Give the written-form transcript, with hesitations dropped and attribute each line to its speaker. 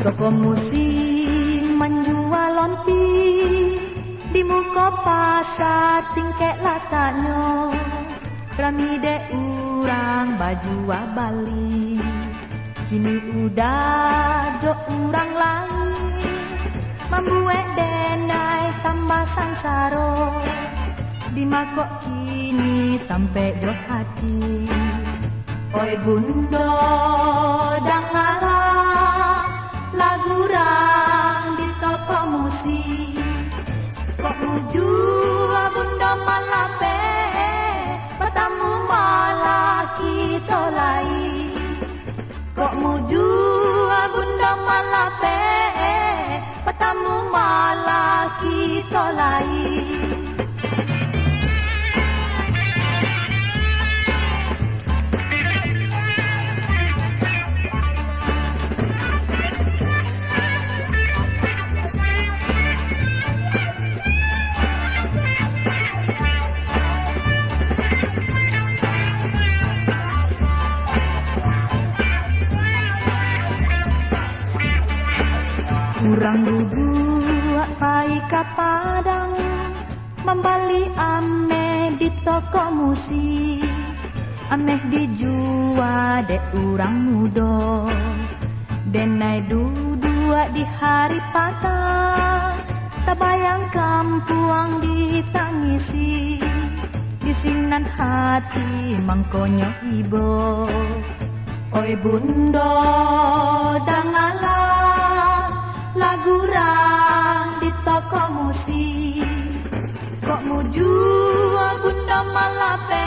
Speaker 1: Toko musik menjual lonti di muka pasar tingkek lataknya. Rami dek urang baju Bali, kini udah do urang lain. Membuat denai tambah sangsaro, di makok kini tampe jo hati. Oi bundo dangala lagu rang di toko musik. Kok muju bundo malape, bertamu malah kita lain. Kok muju bundo malape, bertamu malah kita lain. Kurang duduk pai ka Padang, membali ame di toko musik. Ameh dijual dek urang muda, denai duduk di hari patah. Tabayang kampuang ditangisi, di sinan hati mangkonyo ibo. Oi bundo dangala lagu rang di toko musik. Kok muju bunda malape,